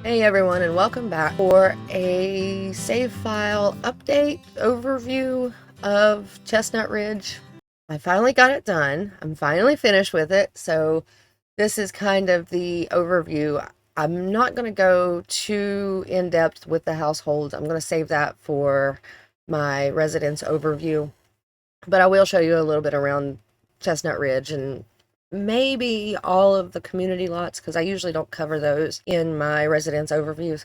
Hey everyone, and welcome back for a save file update overview of Chestnut Ridge. I finally got it done. I'm finally finished with it, so this is kind of the overview. I'm not going to go too in-depth with the households. I'm going to save that for my residence overview, but I will show you a little bit around Chestnut Ridge and maybe all of the community lots, because I usually don't cover those in my residence overviews.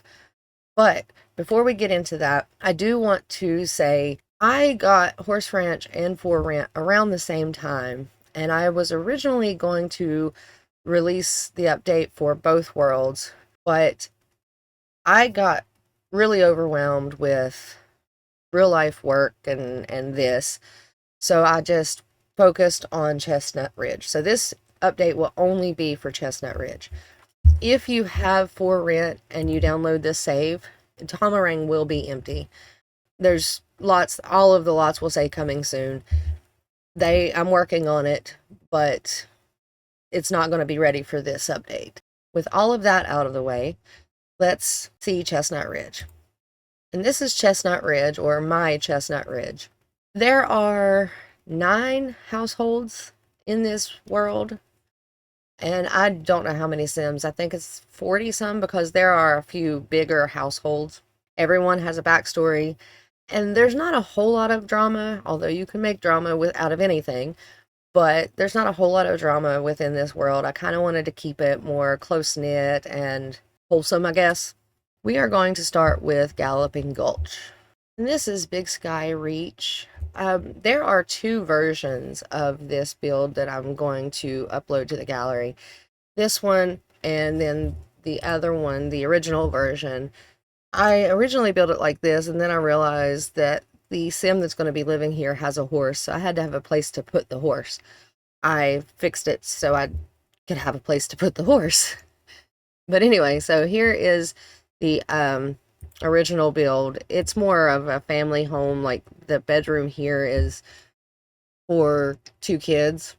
But before we get into that, I do want to say I got Horse Ranch and For Rent around the same time, and I was originally going to release the update for both worlds, but I got really overwhelmed with real life work and this, so I just focused on Chestnut Ridge. So this update will only be for Chestnut Ridge. If you have For Rent and you download this save, Tomarang will be empty. There's lots, all of the lots will say coming soon. I'm working on it, but it's not going to be ready for this update. With all of that out of the way, let's see Chestnut Ridge. And this is Chestnut Ridge, or my Chestnut Ridge. There are 9 households in this world, and I don't know how many Sims. I think it's 40 some, because there are a few bigger households. Everyone has a backstory, and there's not a whole lot of drama, although you can make drama out of anything, but there's not a whole lot of drama within this world. I kind of wanted to keep it more close-knit and wholesome, I guess. We are going to start with Galloping Gulch. And this is Big Sky Reach. There are 2 versions of this build that I'm going to upload to the gallery. This one, and then the other one, the original version. I originally built it like this, and then I realized that the sim that's going to be living here has a horse, so I had to have a place to put the horse. I fixed it so I could have a place to put the horse. But anyway, so here is the original build. It's more of a family home. Like, the bedroom here is for 2 kids,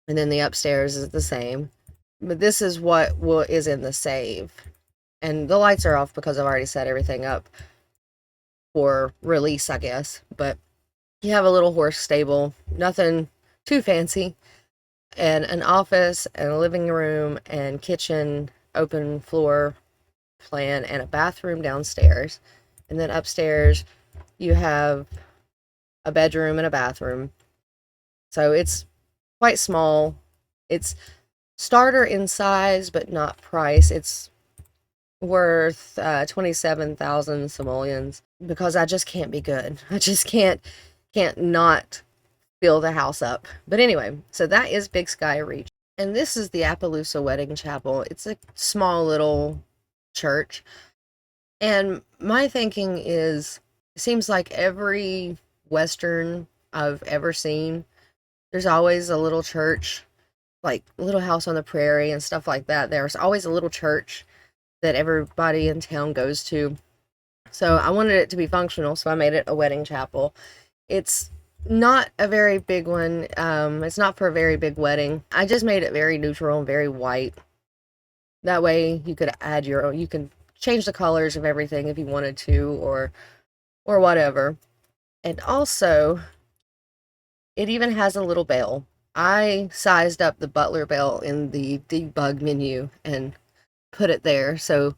and then the upstairs is the same. But this is what is in the save, and the lights are off because I've already set everything up for release, I guess. But you have a little horse stable, nothing too fancy, and an office and a living room and kitchen, open floor plan, and a bathroom downstairs. And then upstairs you have a bedroom and a bathroom. So it's quite small. It's starter in size but not price. It's worth 27,000 simoleons, because I just can't be good. I just can't not fill the house up. But anyway, so that is Big Sky Reach. And this is the Appaloosa Wedding Chapel. It's a small little church. And my thinking is, it seems like every Western I've ever seen, there's always a little church, like Little House on the Prairie and stuff like that. There's always a little church that everybody in town goes to. So I wanted it to be functional, so I made it a wedding chapel. It's not a very big one. It's not for a very big wedding. I just made it very neutral and very white. That way you could add your own, you can change the colors of everything if you wanted to, or whatever. And also, it even has a little bell. I sized up the butler bell in the debug menu and put it there. So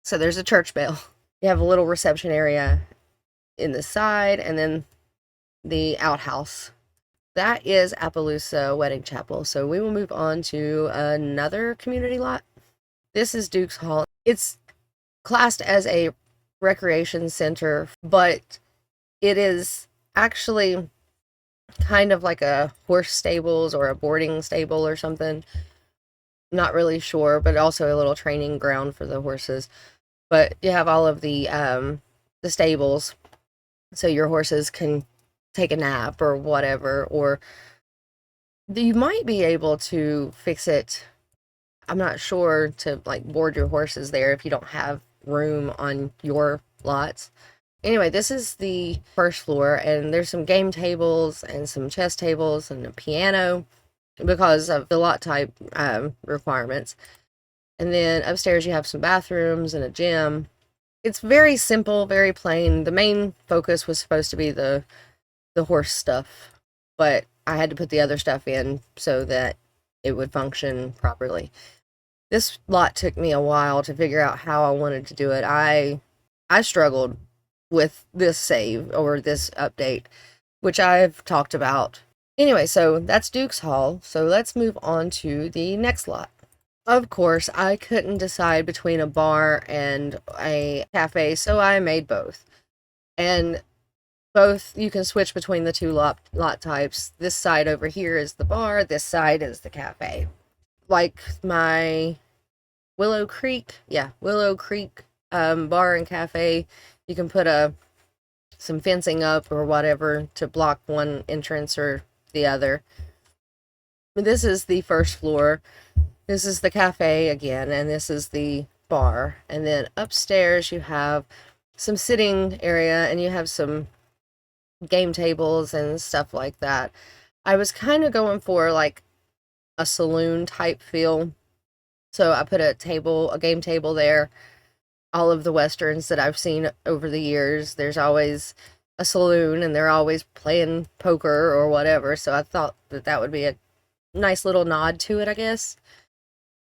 there's a church bell. You have a little reception area in the side, and then the outhouse. That is Appaloosa Wedding Chapel. So we will move on to another community lot. This is Duke's Hall. It's classed as a recreation center, but it is actually kind of like a horse stables or a boarding stable or something. Not really sure, but also a little training ground for the horses. But you have all of the stables, so your horses can take a nap or whatever, or you might be able to fix it. I'm not sure, to like board your horses there if you don't have room on your lots. Anyway, this is the first floor, and there's some game tables and some chess tables and a piano because of the lot type requirements. And then upstairs you have some bathrooms and a gym. It's very simple, very plain. The main focus was supposed to be the horse stuff, but I had to put the other stuff in so that it would function properly. This lot took me a while to figure out how I wanted to do it. I struggled with this save or this update, which I've talked about. Anyway, so that's Duke's Hall. So let's move on to the next lot. Of course, I couldn't decide between a bar and a cafe, so I made both. And both, you can switch between the two lot types. This side over here is the bar, this side is the cafe. Like my Willow Creek bar and cafe, you can put some fencing up or whatever to block one entrance or the other. This is the first floor. This is the cafe again, and this is the bar. And then upstairs you have some sitting area, and you have some game tables and stuff like that. I was kind of going for like a saloon type feel. So I put a game table there. All of the westerns that I've seen over the years, there's always a saloon and they're always playing poker or whatever. So I thought that would be a nice little nod to it, I guess,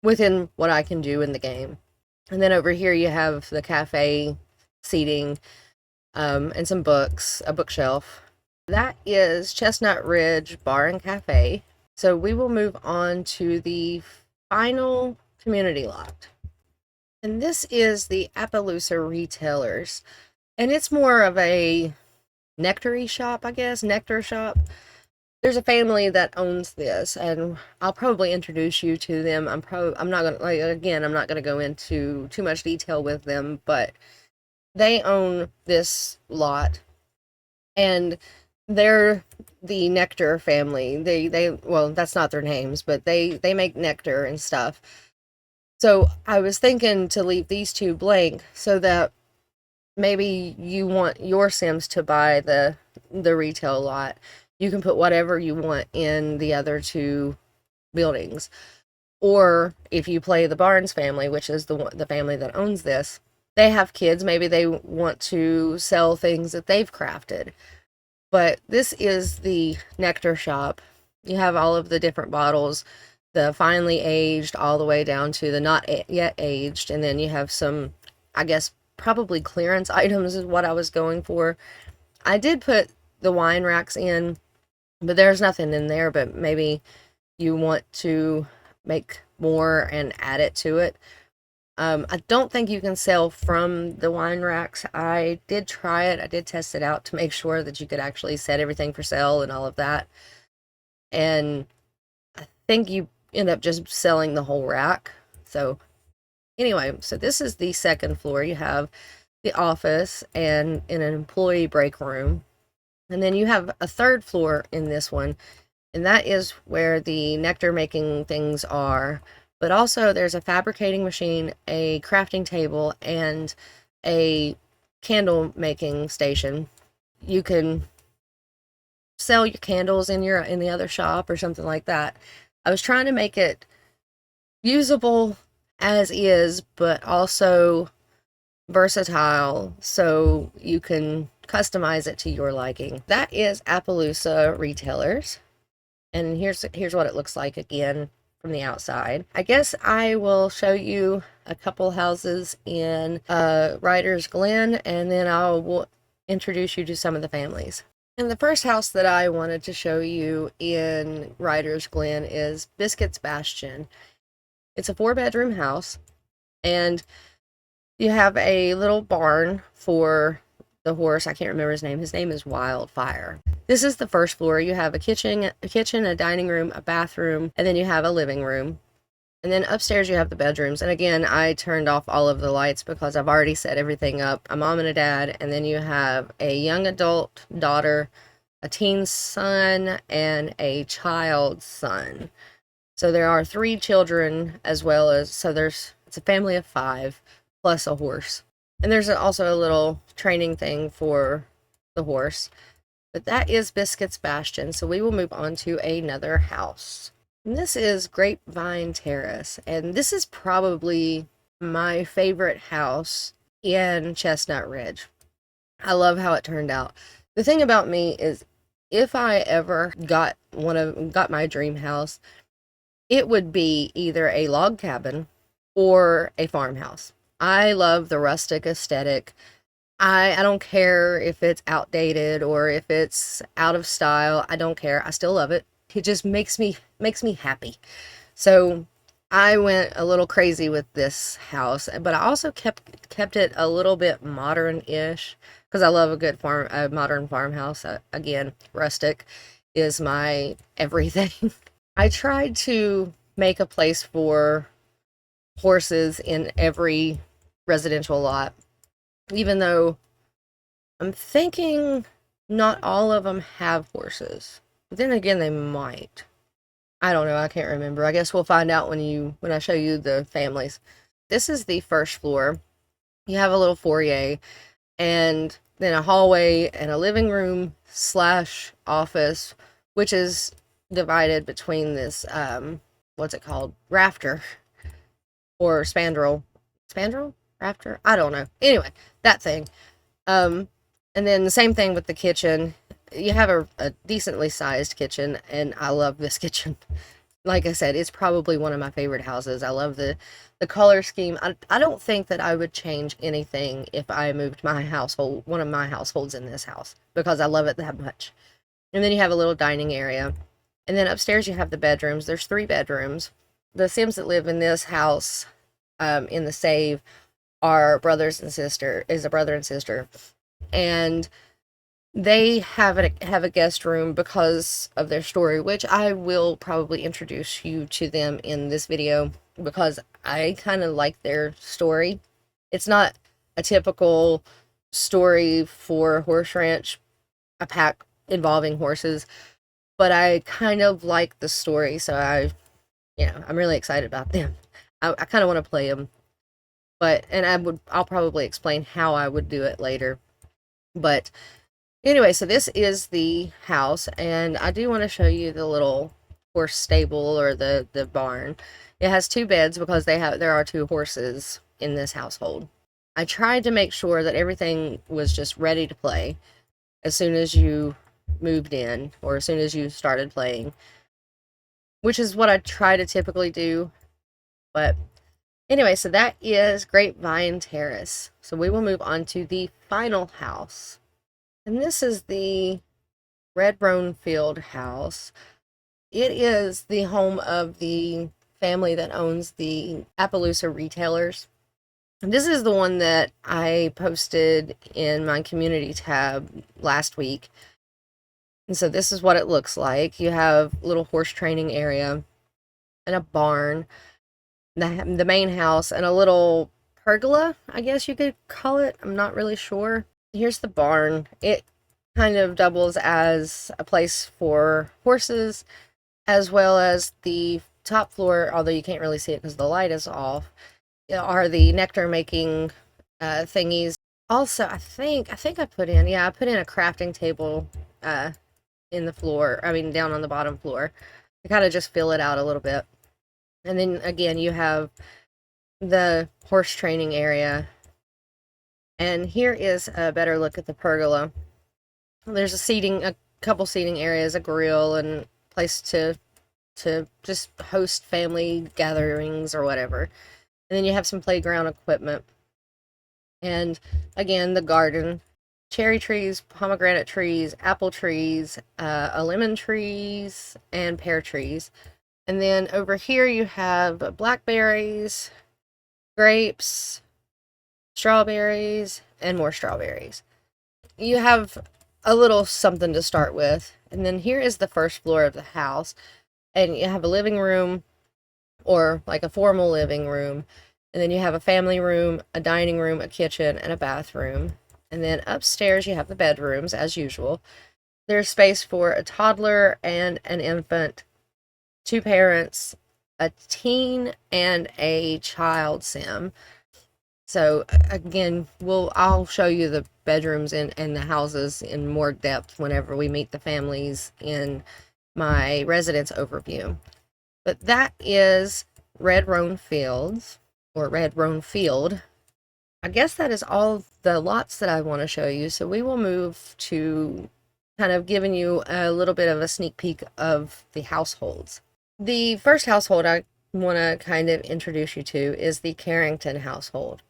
within what I can do in the game. And then over here you have the cafe seating, and some books, a bookshelf. That is Chestnut Ridge Bar and Cafe. So we will move on to the final community lot. And this is the Appaloosa Retailers. And it's more of a Nectar shop, I guess, Nectar Shop. There's a family that owns this, and I'll probably introduce you to them. I'm not gonna, like, again, I'm not gonna go into too much detail with them, but they own this lot, and they're the Nectar family. Well, that's not their names, but they make nectar and stuff. So I was thinking to leave these two blank so that maybe you want your Sims to buy the retail lot. You can put whatever you want in the other two buildings. Or if you play the Barnes family, which is the family that owns this, they have kids. Maybe they want to sell things that they've crafted. But this is the Nectar Shop. You have all of the different bottles, the finely aged all the way down to the not yet aged. And then you have some, I guess, probably clearance items is what I was going for. I did put the wine racks in, but there's nothing in there, but maybe you want to make more and add it to it. I don't think you can sell from the wine racks. I did try it. I did test it out to make sure that you could actually set everything for sale and all of that. And I think you end up just selling the whole rack. So anyway, so this is the second floor. You have the office and an employee break room. And then you have a third floor in this one, and that is where the nectar making things are. But also there's a fabricating machine, a crafting table, and a candle making station. You can sell your candles in the other shop or something like that. I was trying to make it usable as is, but also versatile so you can customize it to your liking. That is Appaloosa Retailers. And here's what it looks like again from the outside. I guess I will show you a couple houses in Ryder's Glen, and then will introduce you to some of the families. And the first house that I wanted to show you in Ryder's Glen is Biscuit's Bastion. It's a 4-bedroom house, and you have a little barn for the horse. I can't remember his name. His name is Wildfire. This is the first floor. You have a kitchen, a dining room, a bathroom, and then you have a living room. And then upstairs you have the bedrooms. And again, I turned off all of the lights because I've already set everything up. A mom and a dad, and then you have a young adult daughter, a teen son, and a child son. So there are 3 children as well as, it's a family of 5 plus a horse. And there's also a little training thing for the horse. But that is Biscuit's Bastion. So we will move on to another house. And this is Grapevine Terrace, and this is probably my favorite house in Chestnut Ridge. I love how it turned out. The thing about me is if I ever got my dream house, it would be either a log cabin or a farmhouse. I love the rustic aesthetic. I don't care if it's outdated or if it's out of style. I don't care. I still love it. It just makes me happy. So I went a little crazy with this house, but I also kept it a little bit modern-ish because I love a modern farmhouse. Again, rustic is my everything. I tried to make a place for horses in every residential lot, even though I'm thinking not all of them have horses. But then again, they might. I don't know. I can't remember. I guess we'll find out when I show you the families. This is the first floor. You have a little foyer and then a hallway and a living room slash office, which is divided between this what's it called? Rafter or spandrel, rafter. I don't know. Anyway, that thing. And then the same thing with the kitchen. You have a decently sized kitchen, and I love this kitchen. Like I said, it's probably one of my favorite houses. I love the color scheme. I don't think that I would change anything if I moved one of my households in this house, because I love it that much. And then you have a little dining area. And then upstairs you have the bedrooms. There's 3 bedrooms. The Sims that live in this house, in the save, are a brother and sister. And they have a guest room because of their story, which I will probably introduce you to them in this video because I kind of like their story. It's not a typical story for Horse Ranch, a pack involving horses, but I kind of like the story, so I'm really excited about them. I kind of want to play them, I'll probably explain how I would do it later. But anyway, so this is the house, and I do want to show you the little horse stable or the barn. It has 2 beds because there are 2 horses in this household. I tried to make sure that everything was just ready to play as soon as you moved in or as soon as you started playing, which is what I try to typically do. But anyway, so that is Grapevine Terrace. So we will move on to the final house. And this is the Redrone Field house. It is the home of the family that owns the Appaloosa retailers. And this is the one that I posted in my community tab last week. And so this is what it looks like. You have a little horse training area and a barn, the main house, and a little pergola, I guess you could call it. I'm not really sure. Here's the barn. It kind of doubles as a place for horses, as well as the top floor, although you can't really see it because the light is off, are the nectar making thingies. Also, I think I put in a crafting table in the floor, down on the bottom floor, to kind of just fill it out a little bit. And then again, you have the horse training area. And here is a better look at the pergola. There's a couple seating areas, a grill, and place to just host family gatherings or whatever. And then you have some playground equipment. And again, the garden, cherry trees, pomegranate trees, apple trees, lemon trees, and pear trees. And then over here you have blackberries, grapes, strawberries, and more strawberries. You have a little something to start with. And then here is the first floor of the house. And you have a living room, or like a formal living room. And then you have a family room, a dining room, a kitchen, and a bathroom. And then upstairs you have the bedrooms, as usual. There's space for a toddler and an infant, 2 parents, a teen, and a child sim. So again, I'll show you the bedrooms and the houses in more depth whenever we meet the families in my residence overview. But that is Redrone Fields, or Redrone Field. I guess that is all the lots that I want to show you, so we will move to kind of giving you a little bit of a sneak peek of the households. The first household I want to kind of introduce you to is the Carrington household.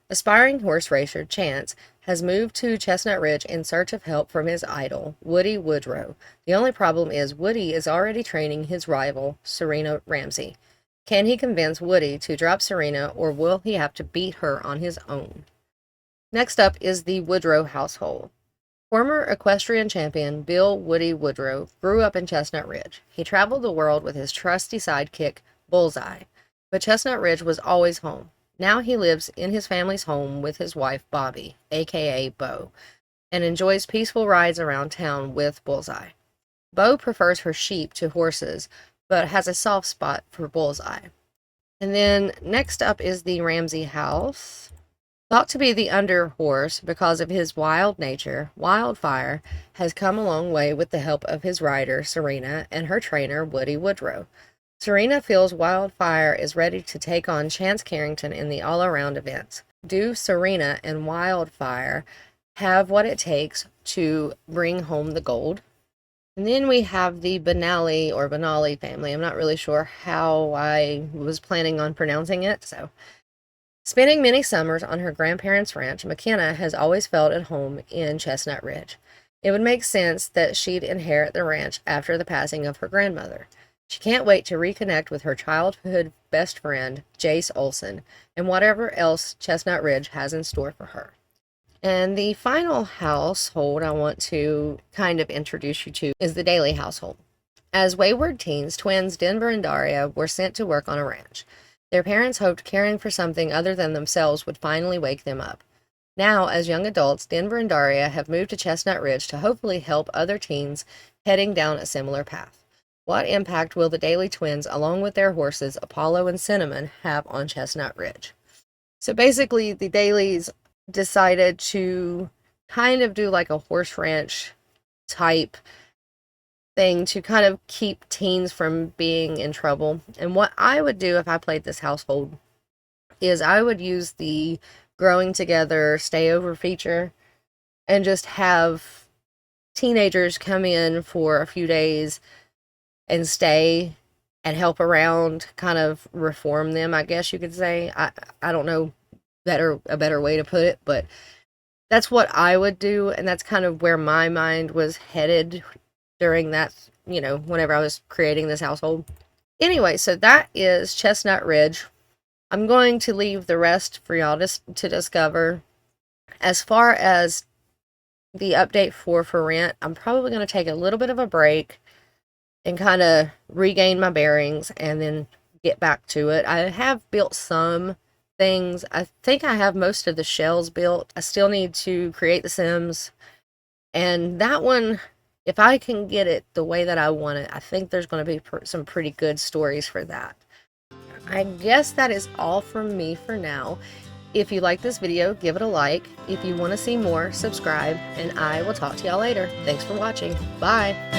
Aspiring horse racer Chance has moved to Chestnut Ridge in search of help from his idol, Woody Woodrow. The only problem is Woody is already training his rival, Serena Ramsey. Can he convince Woody to drop Serena, or will he have to beat her on his own? Next up is the Woodrow household. Former equestrian champion Bill Woody Woodrow grew up in Chestnut Ridge. He traveled the world with his trusty sidekick, Bullseye, but Chestnut Ridge was always home. Now he lives in his family's home with his wife, Bobby, aka Bo, and enjoys peaceful rides around town with Bullseye. Bo prefers her sheep to horses, but has a soft spot for Bullseye. And then next up is the Ramsey house. Thought to be the under horse because of his wild nature, Wildfire has come a long way with the help of his rider, Serena, and her trainer, Woody Woodrow. Serena feels Wildfire is ready to take on Chance Carrington in the all-around events. Do Serena and Wildfire have what it takes to bring home the gold? And then we have the Benally family. I'm not really sure how I was planning on pronouncing it, so. Spending many summers on her grandparents' ranch, McKenna has always felt at home in Chestnut Ridge. It would make sense that she'd inherit the ranch after the passing of her grandmother. She can't wait to reconnect with her childhood best friend, Jace Olson, and whatever else Chestnut Ridge has in store for her. And the final household I want to kind of introduce you to is the Daly household. As wayward teens, twins Denver and Daria were sent to work on a ranch. Their parents hoped caring for something other than themselves would finally wake them up. Now, as young adults, Denver and Daria have moved to Chestnut Ridge to hopefully help other teens heading down a similar path. What impact will the Daly twins, along with their horses, Apollo and Cinnamon, have on Chestnut Ridge? So basically, the Dalys decided to kind of do like a horse ranch type thing to kind of keep teens from being in trouble. And what I would do if I played this household is I would use the growing together stay over feature and just have teenagers come in for a few days and stay and help around, kind of reform them, I guess you could say. I don't know a better way to put it, but that's what I would do, and that's kind of where my mind was headed during that, whenever I was creating this household. Anyway, so that is Chestnut Ridge. I'm going to leave the rest for y'all to discover. As far as the update for rent, I'm probably going to take a little bit of a break and kind of regain my bearings and then get back to it. I have built some things. I think I have most of the shells built. I still need to create the Sims. And that one, if I can get it the way that I want it, I think there's going to be some pretty good stories for that. I guess that is all from me for now. If you like this video, give it a like. If you want to see more, subscribe, and I will talk to y'all later. Thanks for watching. Bye!